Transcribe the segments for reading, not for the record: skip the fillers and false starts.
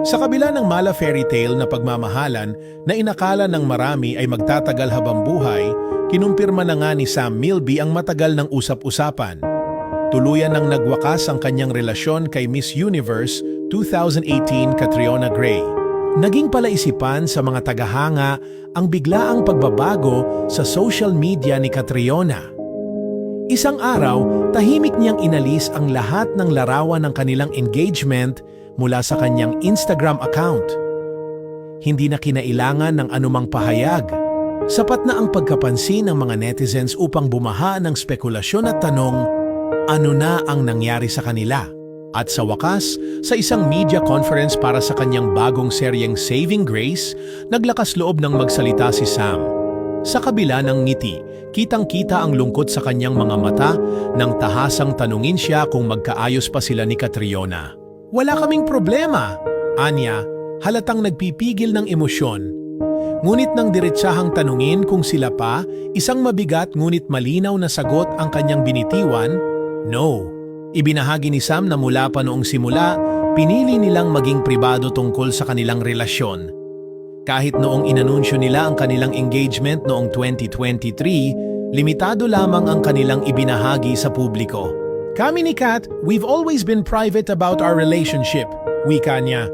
Sa kabila ng mala fairy tale na pagmamahalan na inakala ng marami ay magtatagal habang buhay, kinumpirma na nga ni Sam Milby ang matagal ng usap-usapan. Tuluyan nang nagwakas ang kanyang relasyon kay Miss Universe 2018 Catriona Gray. Naging palaisipan sa mga tagahanga ang biglaang pagbabago sa social media ni Catriona. Isang araw, tahimik niyang inalis ang lahat ng larawan ng kanilang engagement mula sa kanyang Instagram account. Hindi na kinailangan ng anumang pahayag. Sapat na ang pagkapansin ng mga netizens upang bumaha ng spekulasyon at tanong, ano na ang nangyari sa kanila? At sa wakas, sa isang media conference para sa kanyang bagong seryeng Saving Grace, naglakas loob ng magsalita si Sam. Sa kabila ng ngiti, kitang-kita ang lungkot sa kanyang mga mata nang tahasang tanungin siya kung magkaayos pa sila ni Catriona. Wala kaming problema, anya, halatang nagpipigil ng emosyon. Ngunit nang diretsahang tanungin kung sila pa, isang mabigat ngunit malinaw na sagot ang kanyang binitiwan, no. Ibinahagi ni Sam na mula pa noong simula, pinili nilang maging pribado tungkol sa kanilang relasyon. Kahit noong inanunsyo nila ang kanilang engagement noong 2023, limitado lamang ang kanilang ibinahagi sa publiko. Kami ni Kat, we've always been private about our relationship, wika niya.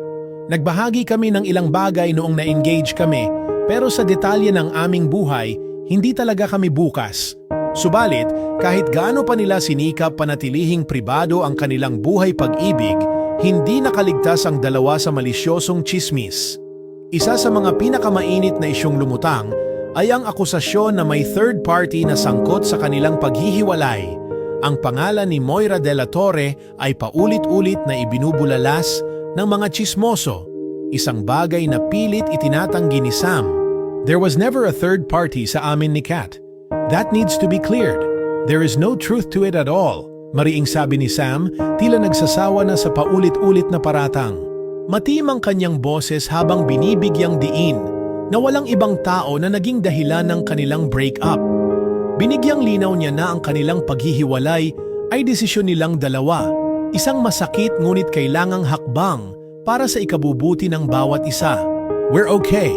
Nagbahagi kami ng ilang bagay noong na-engage kami, pero sa detalye ng aming buhay, hindi talaga kami bukas. Subalit, kahit gaano pa nila sinikap panatilihing pribado ang kanilang buhay pag-ibig, hindi nakaligtas ang dalawa sa malisyosong tsismis. Isa sa mga pinakamainit na isyong lumutang ay ang akusasyon na may third party na sangkot sa kanilang paghihiwalay. Ang pangalan ni Moira de la Torre ay paulit-ulit na ibinubulalas ng mga tsismoso, isang bagay na pilit itinatanggi ni Sam. There was never a third party sa amin ni Kat. That needs to be cleared. There is no truth to it at all, mariing sabi ni Sam, tila nagsasawa na sa paulit-ulit na paratang. Matim ang kanyang boses habang binibigyang diin na walang ibang tao na naging dahilan ng kanilang break-up. Binigyang linaw niya na ang kanilang paghihiwalay ay desisyon nilang dalawa, isang masakit ngunit kailangang hakbang para sa ikabubuti ng bawat isa. We're okay.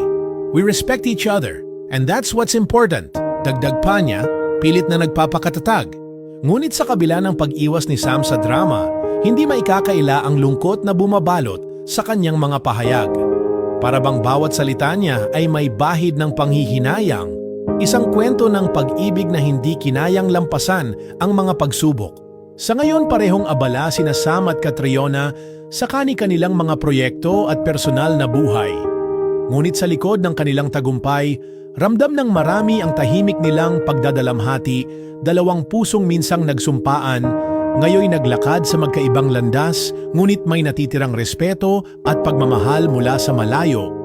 We respect each other, and that's what's important. Dagdag pa niya, pilit na nagpapakatatag. Ngunit sa kabila ng pag-iwas ni Sam sa drama, hindi maikakaila ang lungkot na bumabalot sa kanyang mga pahayag. Para bang bawat salita niya ay may bahid ng panghihinayang, isang kwento ng pag-ibig na hindi kinayang lampasan ang mga pagsubok. Sa ngayon parehong abala sina Sam at Catriona sa kani-kanilang mga proyekto at personal na buhay. Ngunit sa likod ng kanilang tagumpay, ramdam ng marami ang tahimik nilang pagdadalamhati, dalawang pusong minsang nagsumpaan, ngayoy naglakad sa magkaibang landas, ngunit may natitirang respeto at pagmamahal mula sa malayo.